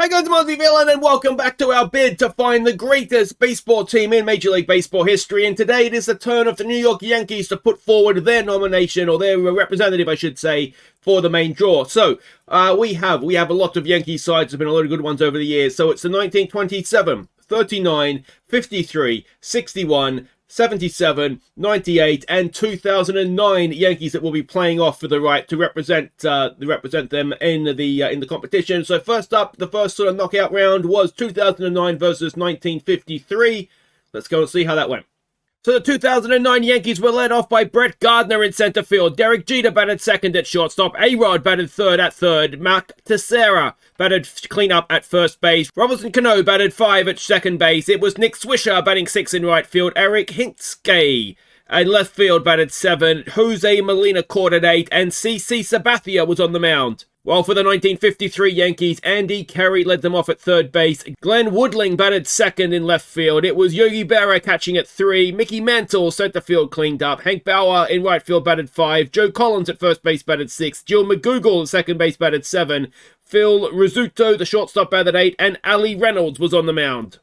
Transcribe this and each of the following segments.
Hey guys, I'm Aussie Villain and welcome back to our bid to find the greatest baseball team in Major League Baseball history. And today it is the turn of the New York Yankees to put forward their nomination, or their representative, I should say, for the main draw. So we have a lot of Yankee sides. There's been a lot of good ones over the years. So it's the 1927, 39, 53, 61, 77, 98, and 2009 Yankees that will be playing off for the right to represent them in the competition. So first up, the first sort of knockout round was 2009 versus 1953. Let's go and see how that went. So the 2009 Yankees were led off by Brett Gardner in center field. Derek Jeter batted second at shortstop. A-Rod batted third at third. Mark Teixeira batted cleanup at first base. Robinson Cano batted 5 at second base. It was Nick Swisher batting 6 in right field. Eric Hinske in left field batted 7. Jose Molina caught at 8. And CC Sabathia was on the mound. While for the 1953 Yankees, Andy Carey led them off at third base. Glenn Woodling batted second in left field. It was Yogi Berra catching at 3. Mickey Mantle, center field, cleaned up. Hank Bauer in right field batted 5. Joe Collins at first base batted 6. Jill McGougal at second base batted 7. Phil Rizzuto, the shortstop, batted 8. And Ali Reynolds was on the mound.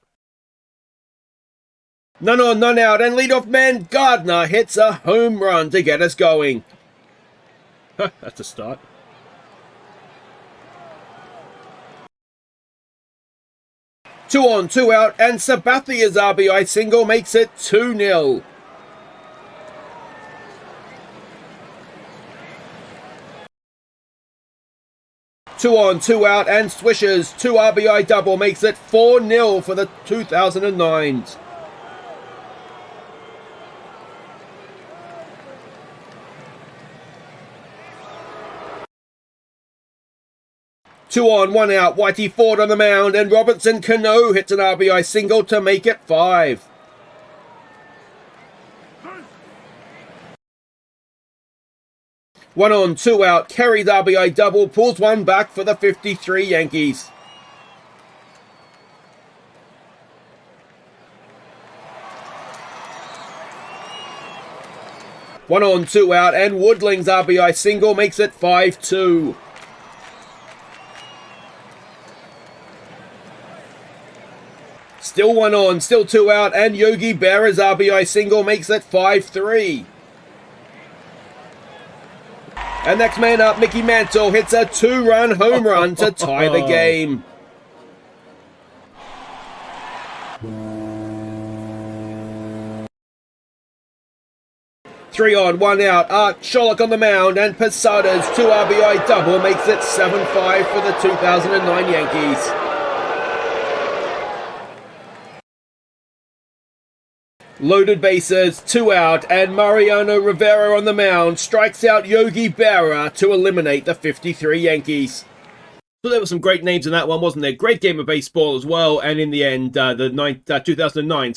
None on, none out, and leadoff man Gardner hits a home run to get us going. That's a start. Two on, two out, and Sabathia's RBI single makes it 2-0. Two on, two out, and Swisher's 2 RBI double makes it 4-0 for the 2009s. Two on, one out, Whitey Ford on the mound, and Robinson Cano hits an RBI single to make it 5. One on, two out, Kerry's RBI double pulls one back for the 53 Yankees. One on, two out, and Woodling's RBI single makes it 5-2. Still one on, still two out, and Yogi Berra's RBI single makes it 5-3. And next man up, Mickey Mantle hits a 2-run home run to tie the game. Three on, one out, Art Sherlock on the mound, and Posada's 2 RBI double makes it 7-5 for the 2009 Yankees. Loaded bases, 2 out, and Mariano Rivera on the mound strikes out Yogi Berra to eliminate the 53 Yankees. So there were some great names in that one, wasn't there? Great game of baseball as well, and in the end, 2009,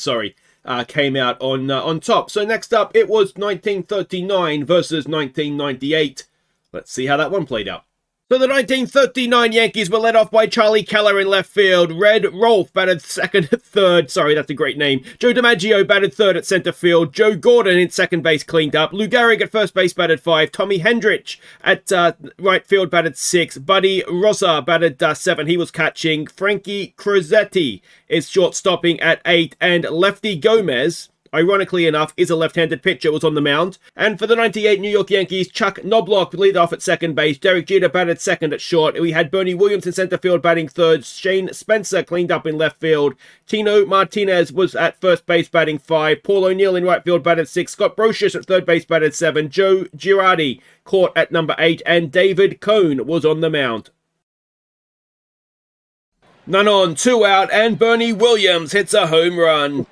came out on top. So next up, it was 1939 versus 1998. Let's see how that one played out. So the 1939 Yankees were led off by Charlie Keller in left field. Red Rolfe batted second at third. Sorry, that's a great name. Joe DiMaggio batted third at center field. Joe Gordon in second base cleaned up. Lou Gehrig at first base batted 5. Tommy Hendrich at right field batted 6. Buddy Rosa batted 7. He was catching. Frankie Crosetti is short-stopping at 8. And Lefty Gomez, ironically enough, is a left-handed pitcher, was on the mound. And for the 98 New York Yankees, Chuck Knobloch lead off at second base. Derek Jeter batted second at short. We had Bernie Williams in center field batting third. Shane Spencer cleaned up in left field. Tino Martinez was at first base batting 5. Paul O'Neill in right field batted 6. Scott Brocious at third base batted 7. Joe Girardi caught at number 8. And David Cohn was on the mound. None on, 2 out, and Bernie Williams hits a home run.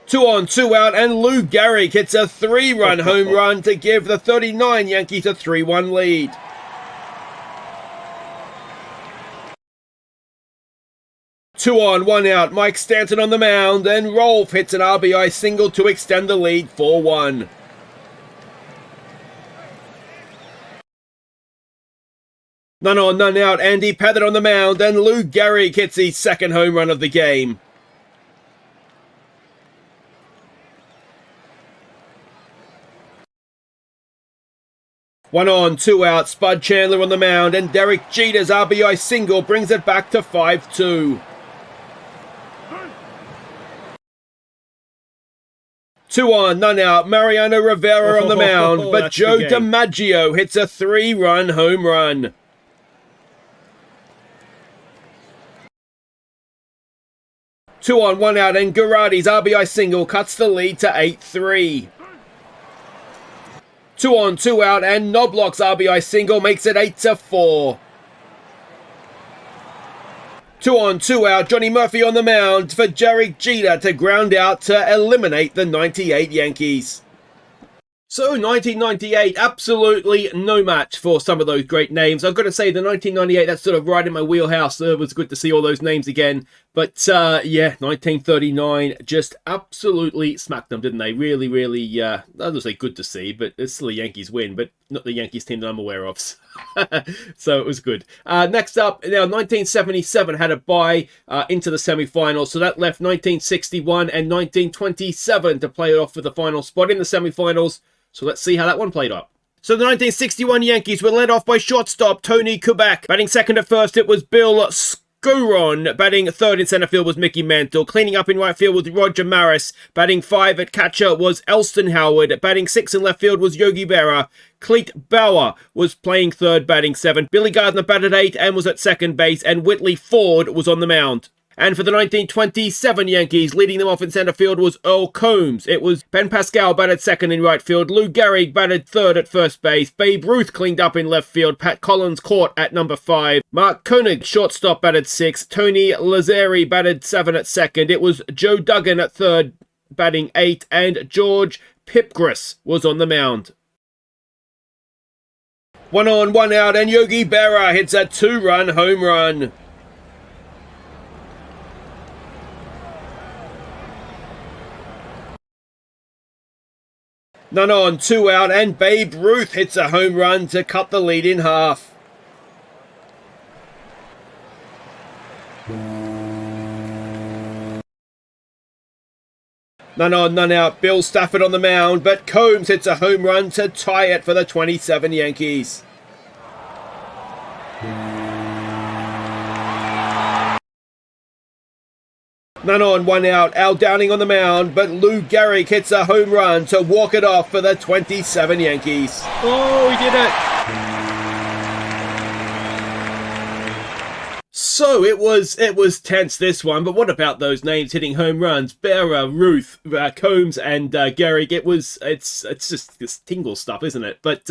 Two on, two out, and Lou Gehrig hits a 3-run home run to give the 39 Yankees a 3-1 lead. Two on, one out, Mike Stanton on the mound, and Rolfe hits an RBI single to extend the lead 4-1. None on, none out, Andy Pettitte on the mound, and Lou Gehrig hits his second home run of the game. One on, two out, Spud Chandler on the mound, and Derek Jeter's RBI single brings it back to 5-2. 2 on, none out, Mariano Rivera on the mound, but Joe DiMaggio hits a 3-run home run. Two on, one out, and Girardi's RBI single cuts the lead to 8-3. 2 on, 2 out, and Knobloch's RBI single makes it 8-4. 2 on, 2 out, Johnny Murphy on the mound for Derek Jeter to ground out to eliminate the 98 Yankees. So 1998, absolutely no match for some of those great names. I've got to say the 1998, that's sort of right in my wheelhouse. It was good to see all those names again. But yeah, 1939 just absolutely smacked them, didn't they? Really, really, I don't say good to see, but it's still a Yankees win, but not the Yankees team that I'm aware of. So it was good. Next up, now 1977 had a bye into the semi-finals, so that left 1961 and 1927 to play it off for the final spot in the semi-finals. So let's see how that one played out. So the 1961 Yankees were led off by shortstop Tony Kubek. Batting second at first, it was Bill Scuron. Batting third in center field was Mickey Mantle. Cleaning up in right field was Roger Maris. Batting 5 at catcher was Elston Howard. Batting 6 in left field was Yogi Berra. Cleet Bauer was playing third, batting 7. Billy Gardner batted 8 and was at second base. And Whitley Ford was on the mound. And for the 1927 Yankees, leading them off in center field was Earl Combs. It was Ben Pascal batted second in right field. Lou Gehrig batted third at first base. Babe Ruth cleaned up in left field. Pat Collins caught at number 5. Mark Koenig, shortstop, batted 6. Tony Lazzeri batted 7 at second. It was Joe Duggan at third, batting 8. And George Pipgras was on the mound. 1 on, 1 out, and Yogi Berra hits a 2-run home run. None on, 2 out, and Babe Ruth hits a home run to cut the lead in half. None on, none out, Bill Stafford on the mound, but Combs hits a home run to tie it for the 27 Yankees. None on, 1 out, Al Downing on the mound, but Lou Gehrig hits a home run to walk it off for the 27 Yankees. Oh, he did it! So it was tense, this one, but what about those names hitting home runs? Berra, Ruth, Combs, and Gehrig. It's just this tingle stuff, isn't it? But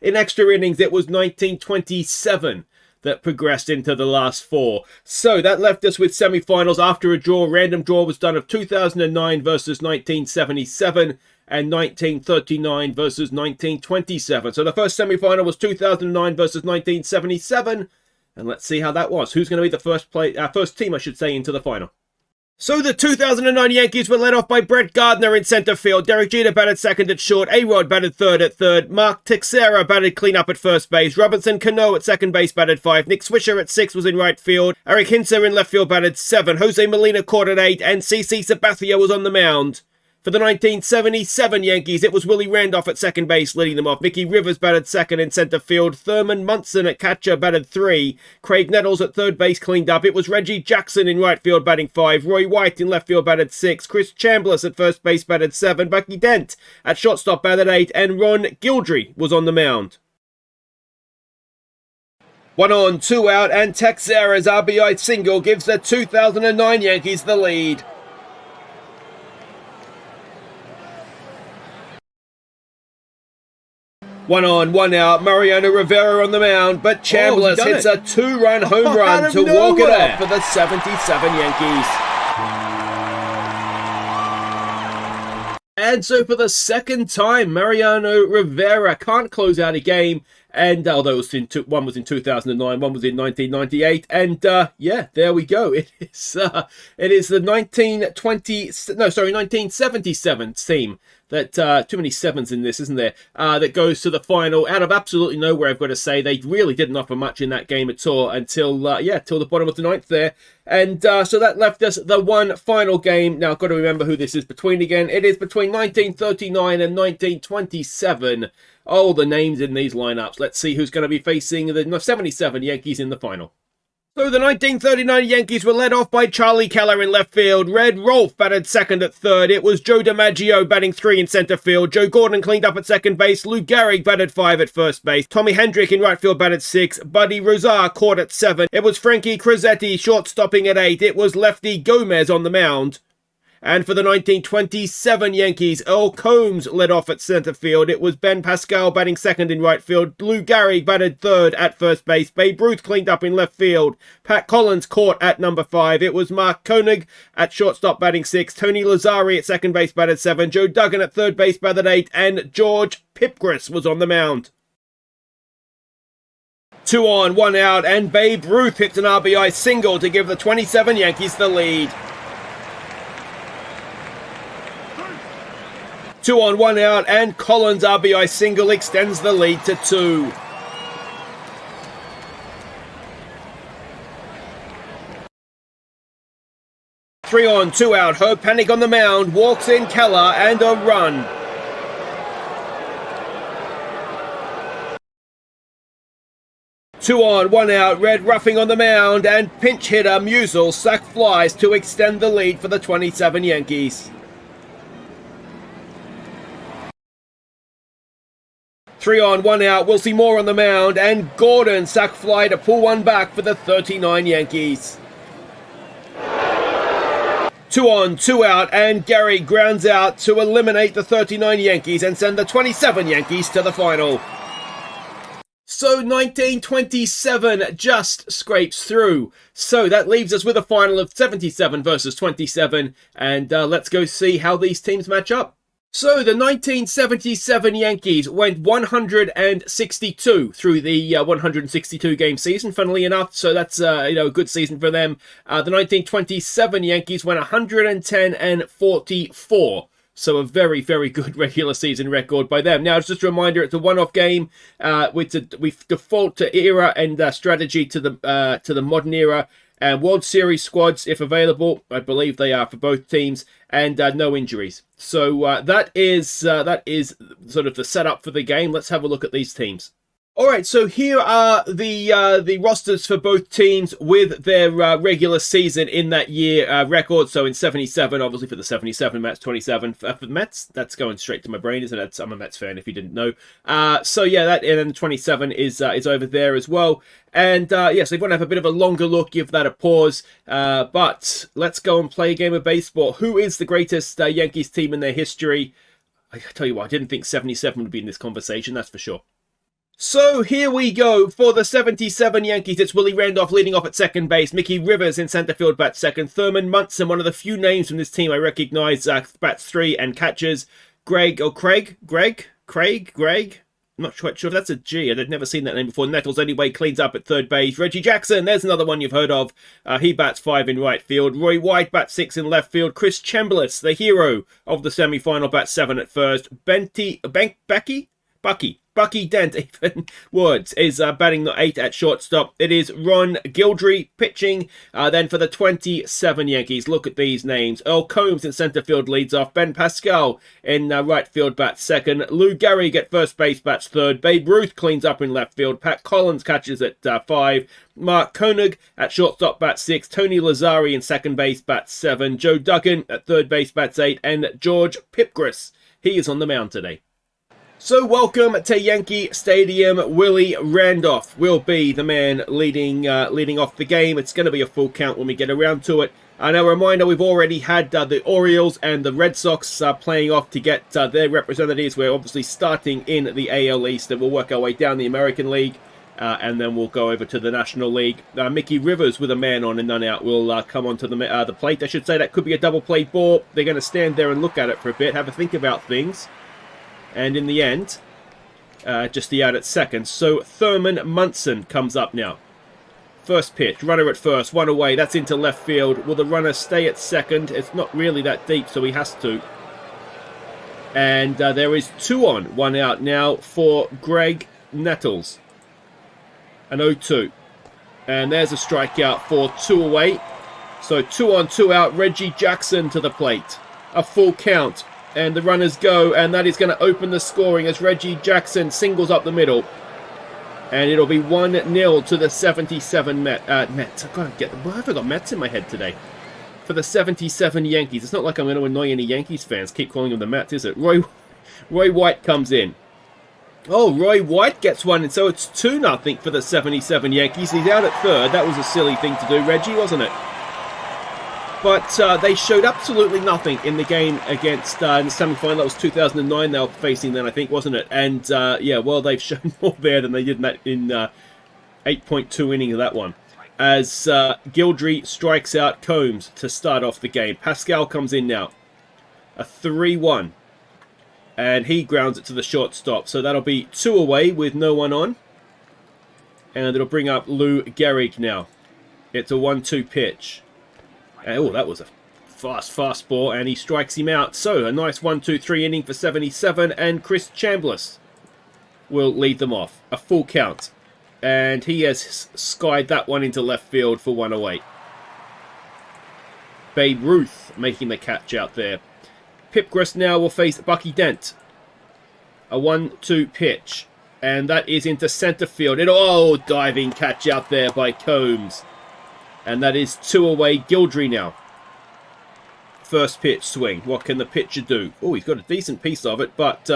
in extra innings, it was 1927 that progressed into the last 4. So that left us with semi-finals after a draw. Random draw was done of 2009 versus 1977 and 1939 versus 1927. So the first semi-final was 2009 versus 1977. And let's see how that was. Who's going to be the first team, I should say, into the final? So the 2009 Yankees were led off by Brett Gardner in center field. Derek Jeter batted second at short. A-Rod batted third at third. Mark Teixeira batted cleanup at first base. Robinson Cano at second base batted 5. Nick Swisher at 6 was in right field. Eric Hintzer in left field batted 7. Jose Molina caught at 8. And CC Sabathia was on the mound. For the 1977 Yankees, it was Willie Randolph at second base leading them off. Mickey Rivers batted second in center field. Thurman Munson at catcher batted 3. Craig Nettles at third base cleaned up. It was Reggie Jackson in right field batting 5. Roy White in left field batted 6. Chris Chambliss at first base batted 7. Bucky Dent at shortstop batted 8. And Ron Gildry was on the mound. 1 on, 2 out, and Teixeira's RBI single gives the 2009 Yankees the lead. 1 on, 1 out, Mariano Rivera on the mound, but Chambliss hits a 2-run home run to walk it off for the 77 Yankees. And so for the second time, Mariano Rivera can't close out a game. And although one was in 2009, one was in 1998, and yeah, there we go. It is the 1977 team that too many sevens in this, isn't there? That goes to the final out of absolutely nowhere. I've got to say they really didn't offer much in that game at all until till the bottom of the ninth there, and so that left us the one final game. Now I've got to remember who this is between again. It is between 1939 and 1927. Oh, the names in these lineups. Let's see who's going to be facing the 77 Yankees in the final. So the 1939 Yankees were led off by Charlie Keller in left field. Red Rolfe batted second at third. It was Joe DiMaggio batting 3 in centre field. Joe Gordon cleaned up at second base. Lou Gehrig batted 5 at first base. Tommy Hendrick in right field batted 6. Buddy Rosar caught at 7. It was Frankie Crosetti short-stopping at 8. It was Lefty Gomez on the mound. And for the 1927 Yankees, Earl Combs led off at centre field. It was Ben Pascal batting second in right field. Lou Gehrig batted third at first base. Babe Ruth cleaned up in left field. Pat Collins caught at number 5. It was Mark Koenig at shortstop batting 6. Tony Lazzari at second base batted 7. Joe Duggan at third base batted 8. And George Pipgras was on the mound. 2 on, 1 out, and Babe Ruth hits an RBI single to give the 27 Yankees the lead. 2 on, 1 out, and Collins' RBI single extends the lead to 2. Three on, 2 out. Herb Panic on the mound. Walks in Keller and a run. Two on, 1 out. Red roughing on the mound, and pinch hitter Musial sack flies to extend the lead for the 27 Yankees. 3 on, 1 out. We'll see more on the mound, and Gordon sack fly to pull one back for the 39 Yankees. 2 on, 2 out, and Gary grounds out to eliminate the 39 Yankees and send the 27 Yankees to the final. So 1927 just scrapes through. So that leaves us with a final of 77 versus 27, and let's go see how these teams match up. So the 1977 Yankees went 162 through the 162 game season, funnily enough. So that's a good season for them. The 1927 Yankees went 110 and 44. So a very, very good regular season record by them. Now, it's just a reminder, it's a one-off game. We default to era and strategy to the modern era. And World Series squads, if available, I believe they are for both teams, and no injuries. So that is sort of the setup for the game. Let's have a look at these teams. All right, so here are the rosters for both teams with their regular season in that year record. So in 77, obviously for the 77, Mets 27. For the Mets, that's going straight to my brain, isn't it? I'm a Mets fan, if you didn't know. So yeah, that, and then 27 is over there as well. And yes, if you want to have a bit of a longer look, give that a pause. But let's go and play a game of baseball. Who is the greatest Yankees team in their history? I tell you what, I didn't think 77 would be in this conversation, that's for sure. So here we go. For the 77 Yankees, it's Willie Randolph leading off at second base. Mickey Rivers in center field bats second. Thurman Munson, one of the few names from this team I recognize, bats 3 and catches. Craig. I'm not quite sure if that's a G. I'd never seen that name before. Nettles anyway cleans up at third base. Reggie Jackson, there's another one you've heard of. He bats 5 in right field. Roy White bats 6 in left field. Chris Chambliss, the hero of the semi-final, bats 7 at first. Bucky Dent, even Woods, is batting the 8 at shortstop. It is Ron Gildry pitching. Then for the 27 Yankees, look at these names. Earl Combs in center field leads off. Ben Pascal in right field bats second. Lou Gehrig at first base bats third. Babe Ruth cleans up in left field. Pat Collins catches at 5. Mark Koenig at shortstop bats 6. Tony Lazzari in second base bats 7. Joe Duggan at third base bats 8. And George Pipgras, he is on the mound today. So welcome to Yankee Stadium. Willie Randolph will be the man leading off the game. It's going to be a full count when we get around to it. And a reminder, we've already had the Orioles and the Red Sox playing off to get their representatives. We're obviously starting in the AL East, and we'll work our way down the American League. And then we'll go over to the National League. Mickey Rivers with a man on and none out will come onto the plate. I should say that could be a double play ball. They're going to stand there and look at it for a bit, have a think about things. And in the end, just the out at second. So Thurman Munson comes up now. First pitch, runner at first, 1 away. That's into left field. Will the runner stay at second? It's not really that deep, so he has to. And there is 2 on, 1 out now for Greg Nettles. An 0-2. And there's a strikeout for 2 away. So 2 on, 2 out. Reggie Jackson to the plate. A full count. And the runners go. And that is going to open the scoring as Reggie Jackson singles up the middle. And it'll be 1-0 to the 77 Mets. I've got to get the... I've got Mets in my head today. For the 77 Yankees. It's not like I'm going to annoy any Yankees fans. Keep calling them the Mets, is it? Roy White comes in. Oh, Roy White gets one, and so it's 2-0 for the 77 Yankees. He's out at third. That was a silly thing to do, Reggie, wasn't it? But they showed absolutely nothing in the game against in the semi-final. That was 2009 they were facing then, I think, wasn't it? And, yeah, well, they've shown more there than they did in 8.2 innings of that one. As Gildry strikes out Combs to start off the game. Pascal comes in now. A 3-1. And he grounds it to the shortstop. So that'll be 2 away with no one on. And it'll bring up Lou Gehrig now. It's a 1-2 pitch. Oh, that was a fast ball, and he strikes him out. So, a nice 1-2-3 inning for 77, and Chris Chambliss will lead them off. A full count. And he has skied that one into left field for 1 away. Babe Ruth making the catch out there. Pipgras now will face Bucky Dent. A 1-2 pitch. And that is into center field. Oh, diving catch out there by Combs. And that is 2 away. Gildry now. First pitch swing. What can the pitcher do? Oh, he's got a decent piece of it, but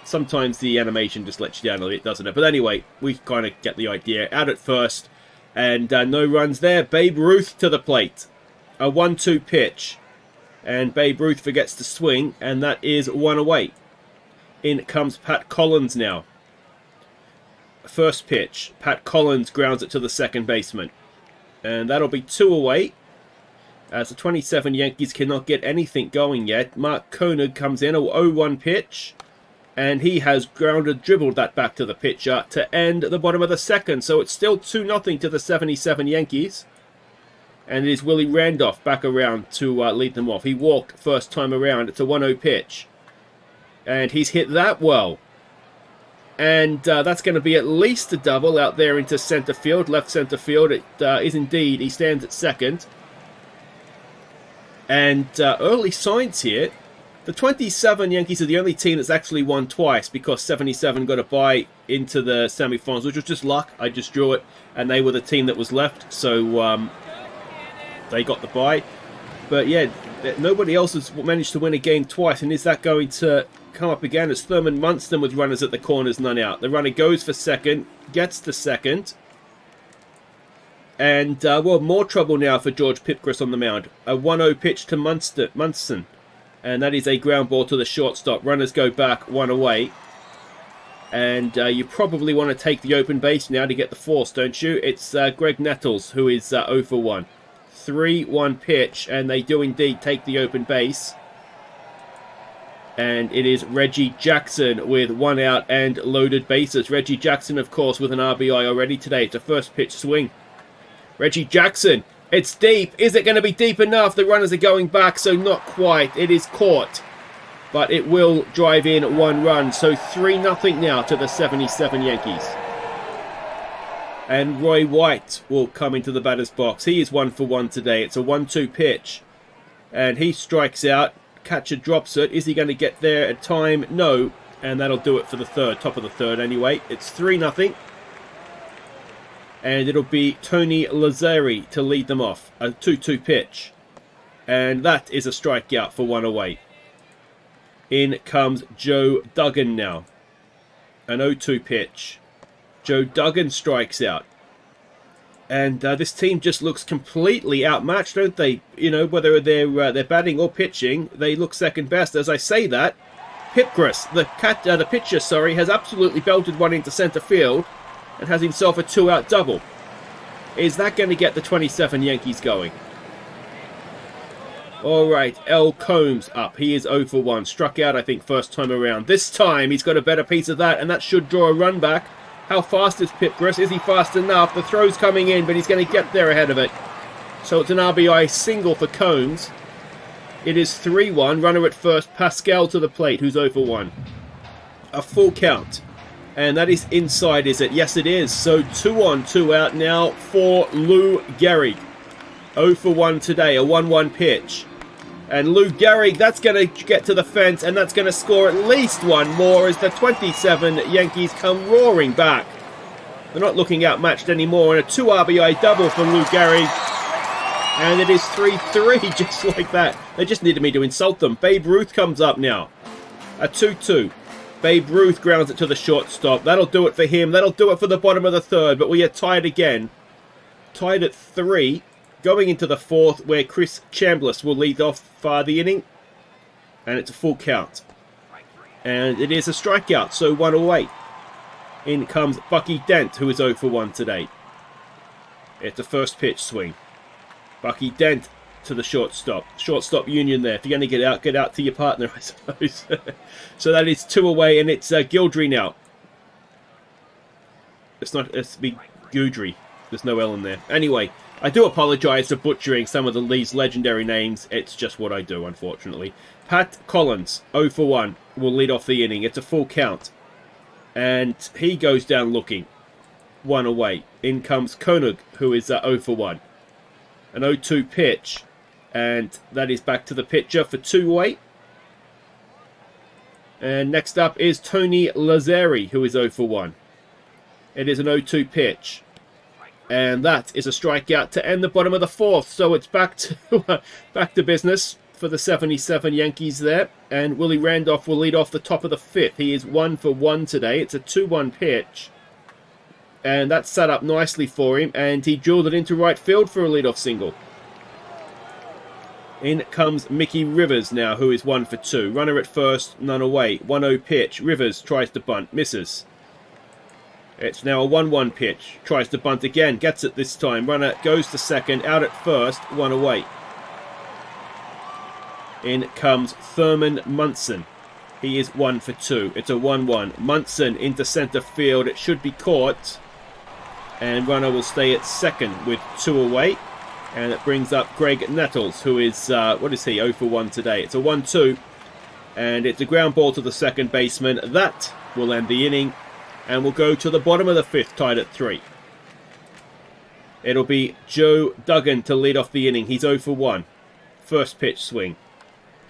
sometimes the animation just lets you down a bit, doesn't it? But anyway, we kind of get the idea. Out at first, and no runs there. Babe Ruth to the plate. A 1-2 pitch. And Babe Ruth forgets to swing, and that is 1 away. In comes Pat Collins now. First pitch. Pat Collins grounds it to the second baseman. And that'll be 2 away. As the 27 Yankees cannot get anything going yet. Mark Koenig comes in. A 0-1 pitch. And he has dribbled that back to the pitcher to end the bottom of the second. So it's still 2-0 to the 77 Yankees. And it is Willie Randolph back around to lead them off. He walked first time around. It's a 1-0 pitch. And he's hit that well. And that's going to be at least a double out there into center field, left center field. It is indeed. He stands at second. And early signs here. The 27 Yankees are the only team that's actually won twice because 77 got a bye into the semifinals, which was just luck. I just drew it. And they were the team that was left. So they got the bye. But yeah, nobody else has managed to win a game twice. And is that going to come up again? As Thurman Munson with runners at the corners, none out. The runner goes for second, gets to second. And, well, more trouble now for George Pipgras on the mound. A 1-0 pitch to Munson. And that is a ground ball to the shortstop. Runners go back, 1 away. And you probably want to take the open base now to get the force, don't you? It's Greg Nettles who is 0 for 1. 3-1 pitch, and they do indeed take the open base. And it is Reggie Jackson with 1 out and loaded bases. Reggie Jackson, of course, with an RBI already today. It's a first pitch swing. Reggie Jackson, it's deep. Is it going to be deep enough? The runners are going back, so not quite. It is caught. But it will drive in 1 run. So 3-0 now to the 77 Yankees. And Roy White will come into the batter's box. He is 1 for 1 today. It's a 1-2 pitch. And he strikes out. Catcher drops it. Is he going to get there at time? No. And that'll do it for the third. Top of the third anyway. It's 3-0. And it'll be Tony Lazzari to lead them off. A 2-2 pitch. And that is a strikeout for 1 away. In comes Joe Duggan now. An 0-2 pitch. Joe Duggan strikes out. And this team just looks completely outmatched, don't they? You know, whether they're batting or pitching, they look second best. As I say that, Pipgras, the pitcher, has absolutely belted one into center field and has himself a 2-out double. Is that going to get the 27 Yankees going? All right, L. Combs up. He is 0 for 1. Struck out, I think, first time around. This time, he's got a better piece of that, and that should draw a run back. How fast is Pipgras? Is he fast enough? The throw's coming in, but he's going to get there ahead of it. So it's an RBI single for Combs. It is 3-1. Runner at first. Pascal to the plate, who's 0 for 1. A full count. And that is inside, is it? Yes, it is. So 2 on, 2 out now for Lou Gehrig. 0 for 1 today. A 1-1 pitch. And Lou Gehrig, that's going to get to the fence, and that's going to score at least one more as the 27 Yankees come roaring back. They're not looking outmatched anymore, and a 2 RBI double for Lou Gehrig. And it is 3-3, just like that. They just needed me to insult them. Babe Ruth comes up now. A 2-2. Babe Ruth grounds it to the shortstop. That'll do it for him. That'll do it for the bottom of the third, but we are tied again. Tied at 3. Going into the fourth, where Chris Chambliss will lead off the inning. And it's a full count. And it is a strikeout, so 1 away. In comes Bucky Dent, who is 0 for 1 today. It's a first pitch swing. Bucky Dent to the shortstop. Shortstop union there. If you're going to get out to your partner, I suppose. So that is 2 away, and it's Gildry now. It's be Goudry. There's no L in there. Anyway, I do apologise for butchering some of these legendary names. It's just what I do, unfortunately. Pat Collins, 0 for 1, will lead off the inning. It's a full count. And he goes down looking. 1 away. In comes Koenig, who is 0 for 1. An 0-2 pitch. And that is back to the pitcher for 2 away. And next up is Tony Lazzeri, who is 0 for 1. It is an 0-2 pitch. And that is a strikeout to end the bottom of the fourth. So it's back to business for the 77 Yankees there. And Willie Randolph will lead off the top of the fifth. He is 1 for 1 today. It's a 2-1 pitch. And that's set up nicely for him. And he drilled it into right field for a leadoff single. In comes Mickey Rivers now, who is 1 for 2. Runner at first, none away. 1-0 pitch. Rivers tries to bunt. Misses. It's now a 1-1 pitch. Tries to bunt again. Gets it this time. Runner goes to second. Out at first. 1 away. In comes Thurman Munson. He is 1 for 2. It's a 1-1. Munson into centre field. It should be caught. And runner will stay at second with 2 away. And it brings up Greg Nettles, who is, what is he, 0 for 1 today. It's a 1-2. And it's a ground ball to the second baseman. That will end the inning. And we'll go to the bottom of the fifth, tied at 3. It'll be Joe Duggan to lead off the inning. He's 0 for 1. First pitch swing.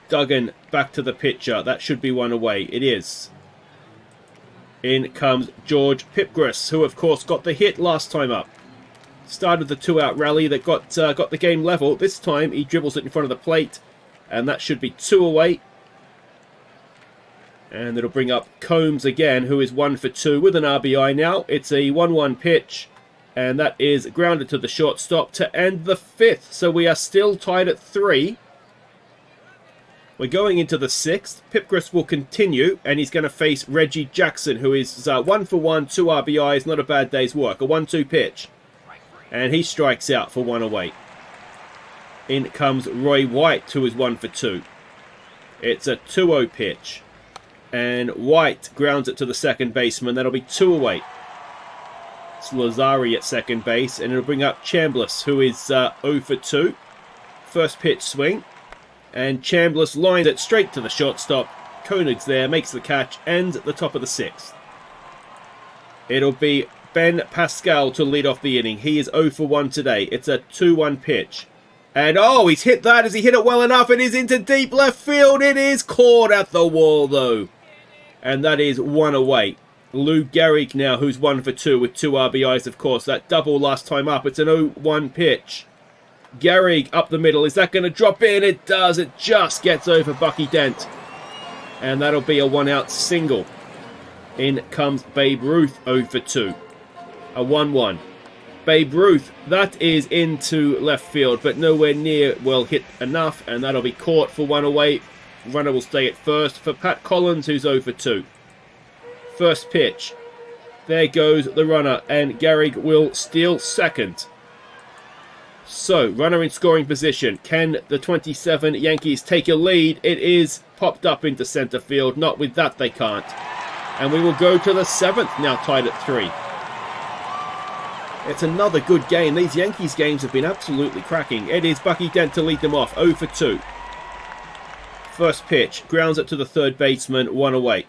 Duggan back to the pitcher. That should be 1 away. It is. In comes George Pipgras, who of course got the hit last time up. Started the 2-out rally that got the game level. This time he dribbles it in front of the plate. And that should be 2 away. And it'll bring up Combs again, who is 1 for 2 with an RBI now. It's a 1-1 pitch. And that is grounded to the shortstop to end the fifth. So we are still tied at 3. We're going into the sixth. Pipgras will continue. And he's going to face Reggie Jackson, who is 1 for 1, 2 RBIs. Not a bad day's work. A 1-2 pitch. And he strikes out for 1 away. In comes Roy White, who is 1 for 2. It's a 2-0 pitch. And White grounds it to the second baseman. That'll be 2 away. It's Lazzari at second base. And it'll bring up Chambliss, who is 0 for 2. First pitch swing. And Chambliss lines it straight to the shortstop. Koenig's there, makes the catch. Ends at the top of the sixth. It'll be Ben Pascal to lead off the inning. He is 0 for 1 today. It's a 2-1 pitch. And oh, he's hit that. Has he hit it well enough? It is into deep left field. It is caught at the wall, though. And that is 1 away. Lou Gehrig now, who's 1 for 2 with 2 RBIs, of course. That double last time up. It's an 0-1 pitch. Gehrig up the middle. Is that going to drop in? It does. It just gets over Bucky Dent. And that'll be a 1-out single. In comes Babe Ruth, 0 for 2. A 1-1. Babe Ruth, that is into left field, but nowhere near well hit enough, and that'll be caught for 1 away. Runner will stay at first for Pat Collins, who's 0 for 2. First pitch. There goes the runner, and Gehrig will steal second. So, runner in scoring position. Can the 27 Yankees take a lead? It is popped up into center field. Not with that, they can't. And we will go to the 7th, now tied at 3. It's another good game. These Yankees games have been absolutely cracking. It is Bucky Dent to lead them off, 0 for 2. First pitch, grounds it to the third baseman, 1 away.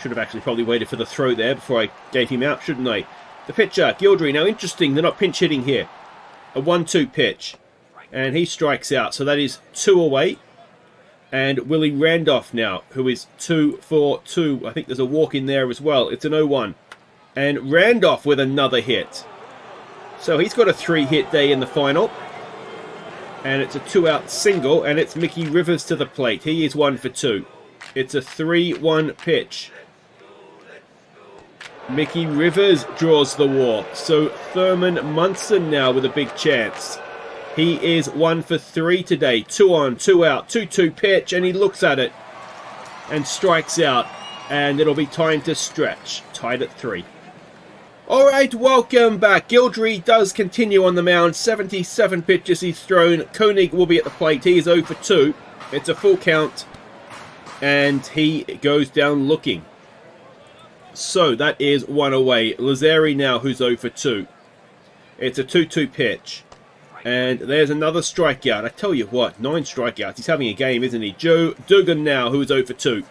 Should have actually probably waited for the throw there before I gave him out, shouldn't I? The pitcher, Gildry. Now, interesting, they're not pinch hitting here. A 1-2 pitch. And he strikes out, so that is 2 away. And Willie Randolph now, who is 2 for 2. I think there's a walk in there as well. It's an 0-1. And Randolph with another hit. So he's got a 3-hit day in the final. And it's a 2-out single, and it's Mickey Rivers to the plate. He is 1 for 2. It's a 3-1 pitch. Mickey Rivers draws the walk. So Thurman Munson now with a big chance. He is 1 for 3 today. 2 on, 2 out, 2-2 pitch, and he looks at it and strikes out. And it'll be time to stretch. Tied at 3. Alright, welcome back. Gildry does continue on the mound. 77 pitches he's thrown. Koenig will be at the plate. He is 0 for 2. It's a full count. And he goes down looking. So that is 1 away. Lazzari now who's 0 for 2. It's a 2-2 pitch. And there's another strikeout. I tell you what, 9 strikeouts. He's having a game, isn't he? Joe Dugan now who's 0 for 2.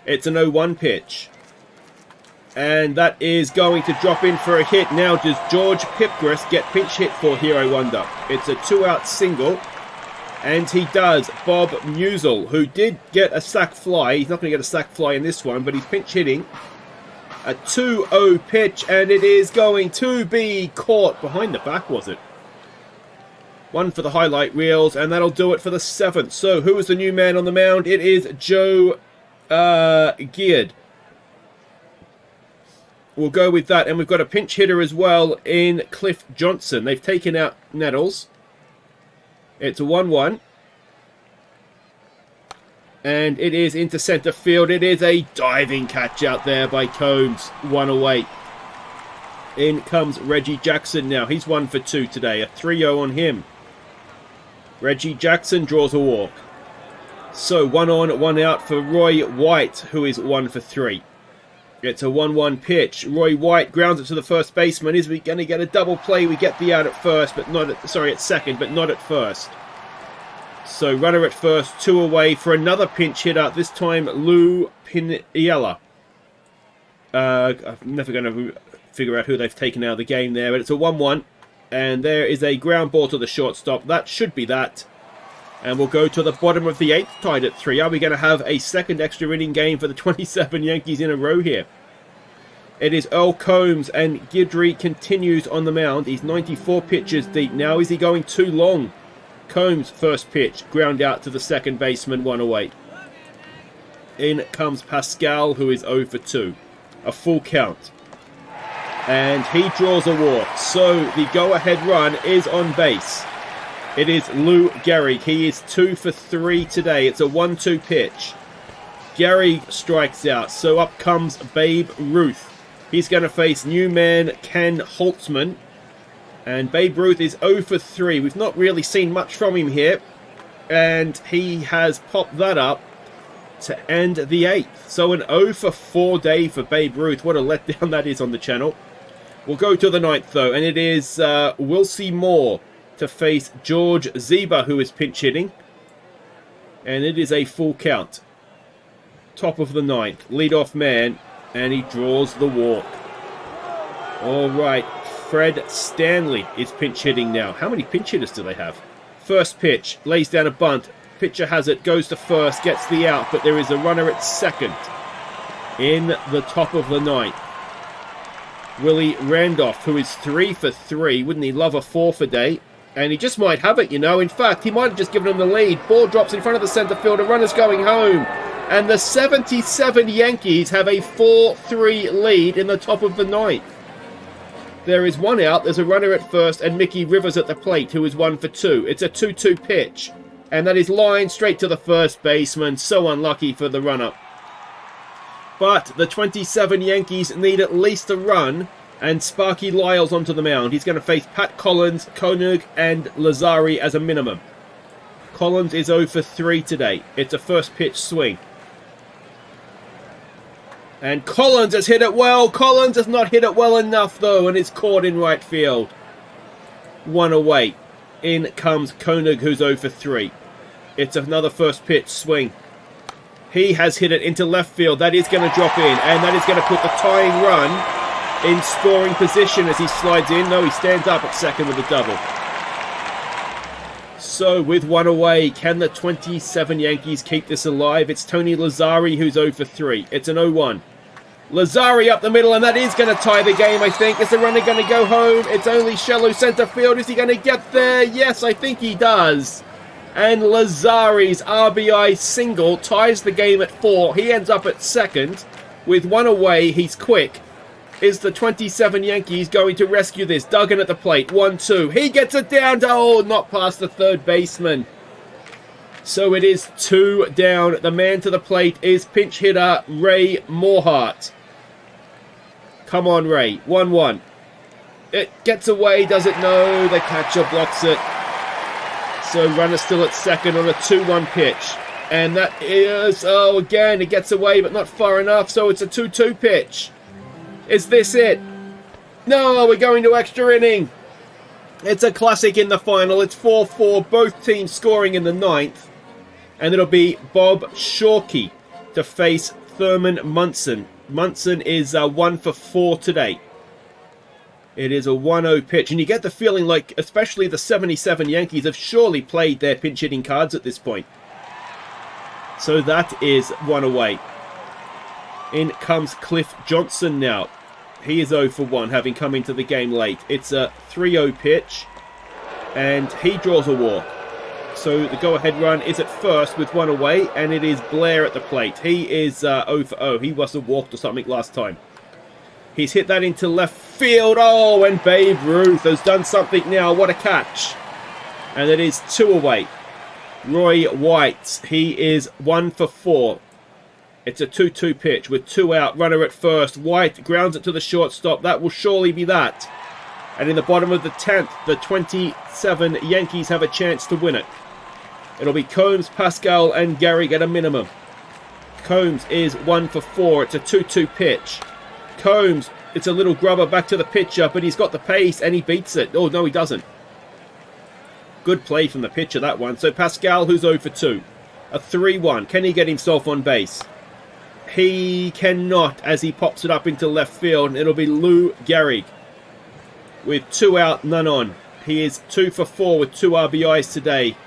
It's an 0-1 pitch. And that is going to drop in for a hit. Now does George Pipgras get pinch hit for here, I wonder? It's a 2-out single. And he does. Bob Musial, who did get a sac fly. He's not going to get a sac fly in this one, but he's pinch hitting. A 2-0 pitch, and it is going to be caught. Behind the back, was it? 1 for the highlight reels, and that'll do it for the 7th. So, who is the new man on the mound? It is Joe Geard. We'll go with that. And we've got a pinch hitter as well in Cliff Johnson. They've taken out Nettles. It's a 1-1. And it is into center field. It is a diving catch out there by Combs. 1 away. In comes Reggie Jackson now. He's 1 for 2 today. A 3-0 on him. Reggie Jackson draws a walk. So 1 on, 1 out for Roy White, who is 1 for 3. It's a 1-1 pitch. Roy White grounds it to the first baseman. Is we going to get a double play? We get the out at first, but not at, at second, but not at first. So runner at first, 2 away for another pinch hitter. This time Lou Piniella. I'm never going to figure out who they've taken out of the game there, but it's a 1-1. And there is a ground ball to the shortstop. That should be that. And we'll go to the bottom of the 8th, tied at 3. Are we going to have a second extra inning game for the 27 Yankees in a row here? It is Earl Combs, and Gildry continues on the mound. He's 94 pitches deep now. Is he going too long? Combs' first pitch, ground out to the second baseman, 1 away. In comes Pascal, who is 0 for 2. A full count. And he draws a walk. So the go-ahead run is on base. It is Lou Gehrig. He is 2 for 3 today. It's a 1-2 pitch. Gehrig strikes out. So up comes Babe Ruth. He's going to face new man Ken Holtzman. And Babe Ruth is 0 for 3. We've not really seen much from him here. And he has popped that up to end the 8th. So an 0 for 4 day for Babe Ruth. What a letdown that is on the channel. We'll go to the 9th though. And it is Wilcie Moore to face George Zeba, who is pinch hitting. And it is a full count. Top of the 9th. Leadoff man. And he draws the walk. Alright. Fred Stanley is pinch hitting now. How many pinch hitters do they have? First pitch. Lays down a bunt. Pitcher has it. Goes to first. Gets the out. But there is a runner at second. In the top of the 9th. Willie Randolph, who is 3 for 3. Wouldn't he love a 4th a day? And he just might have it, you know. In fact, he might have just given him the lead. Ball drops in front of the center fielder. Runner's going home. And the 77 Yankees have a 4-3 lead in the top of the 9th. There is 1 out. There's a runner at first. And Mickey Rivers at the plate, who is 1 for 2. It's a 2-2 pitch. And that is lined straight to the first baseman. So unlucky for the runner. But the 27 Yankees need at least a run. And Sparky Lyle's onto the mound. He's going to face Pat Collins, Koenig, and Lazzari as a minimum. Collins is 0 for 3 today. It's a first pitch swing. And Collins has hit it well. Collins has not hit it well enough, though, and it's caught in right field. 1 away. In comes Koenig, who's 0 for 3. It's another first pitch swing. He has hit it into left field. That is going to drop in, and that is going to put the tying run in scoring position as he slides in. No, he stands up at second with a double. So, with one away, can the 27 Yankees keep this alive? It's Tony Lazzari who's 0 for 3. It's an 0-1. Lazzari up the middle, and that is going to tie the game, I think. Is the runner going to go home? It's only shallow center field. Is he going to get there? Yes, I think he does. And Lazzari's RBI single ties the game at 4. He ends up at second. With one away, he's quick. Is the 27 Yankees going to rescue this? Duggan at the plate. 1-2. He gets it down to, oh, not past the third baseman. So it is 2 down. The man to the plate is pinch hitter Ray Morehart. Come on, Ray. 1-1. It gets away. Does it? No. The catcher blocks it. So runner still at second on a 2-1 pitch. And that is, oh, again, it gets away, but not far enough. So it's a 2-2 pitch. Is this it? No, we're going to extra inning. It's a classic in the final. It's 4-4, both teams scoring in the 9th. And it'll be Bob Shawkey to face Thurman Munson. Munson is 1 for 4 today. It is a 1-0 pitch. And you get the feeling like, especially the 77 Yankees, have surely played their pinch hitting cards at this point. So that is 1 away. In comes Cliff Johnson now. He is 0 for 1, having come into the game late. It's a 3-0 pitch, and he draws a walk. So the go-ahead run is at first with 1 away, and it is Blair at the plate. He is 0 for 0. He must have walked or something last time. He's hit that into left field. Oh, and Babe Ruth has done something now. What a catch. And it is 2 away. Roy White, he is 1 for 4. It's a 2-2 pitch with 2 out, runner at first. White grounds it to the shortstop. That will surely be that. And in the bottom of the 10th, the 27 Yankees have a chance to win it. It'll be Combs, Pascal, and Garrick at a minimum. Combs is 1 for 4. It's a 2-2 pitch. Combs, it's a little grubber back to the pitcher, but he's got the pace and he beats it. Oh, no, he doesn't. Good play from the pitcher, that one. So Pascal, who's 0 for 2. A 3-1. Can he get himself on base? He cannot, as he pops it up into left field. It'll be Lou Gehrig with 2 out, none on. He is 2 for 4 with 2 RBIs today.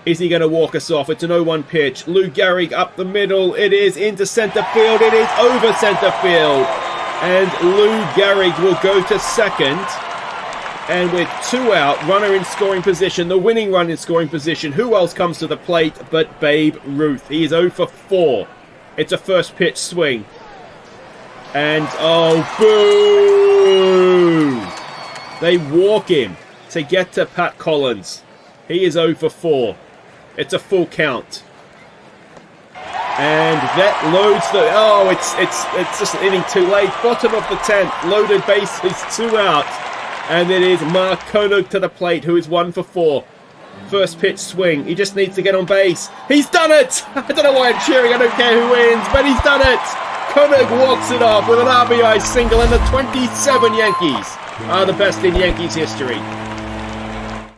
Is he going to walk us off? It's an 0-1 pitch. Lou Gehrig up the middle. It is into center field. It is over center field. And Lou Gehrig will go to second. And with 2 out, runner in scoring position, the winning run in scoring position. Who else comes to the plate but Babe Ruth? He is 0 for 4. It's a first pitch swing. And, oh, boo! They walk him to get to Pat Collins. He is 0 for 4. It's a full count. And that loads the... Oh, it's just an inning too late. Bottom of the 10th. Loaded bases, 2 out. And it is Mark Koenig to the plate, who is 1 for 4. First pitch swing. He just needs to get on base. He's done it! I don't know why I'm cheering. I don't care who wins, but he's done it! Koenig walks it off with an RBI single, and the 27 Yankees are the best in Yankees history.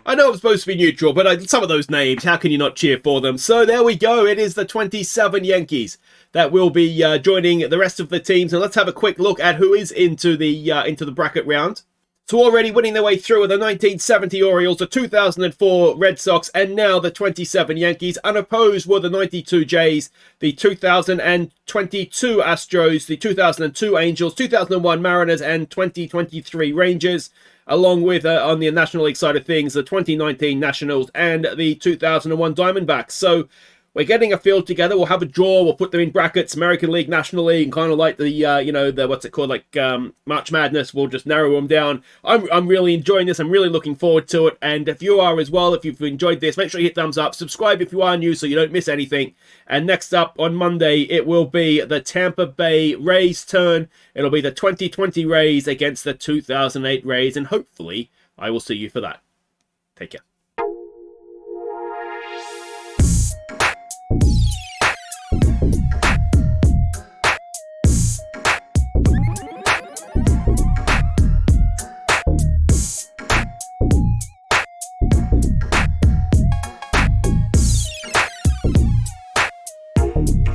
I know I'm supposed to be neutral, but some of those names, how can you not cheer for them? So there we go. It is the 27 Yankees that will be joining the rest of the teams. And let's have a quick look at who is into the bracket round. So already winning their way through are the 1970 Orioles, the 2004 Red Sox, and now the 27 Yankees. Unopposed were the 92 Jays, the 2022 Astros, the 2002 Angels, 2001 Mariners, and 2023 Rangers. Along with, on the National League side of things, the 2019 Nationals and the 2001 Diamondbacks. So we're getting a field together. We'll have a draw. We'll put them in brackets, American League, National League, and kind of like the what's it called, like March Madness. We'll just narrow them down. I'm really enjoying this. I'm really looking forward to it. And if you are as well, if you've enjoyed this, make sure you hit thumbs up. Subscribe if you are new so you don't miss anything. And next up on Monday, it will be the Tampa Bay Rays turn. It'll be the 2020 Rays against the 2008 Rays. And hopefully, I will see you for that. Take care.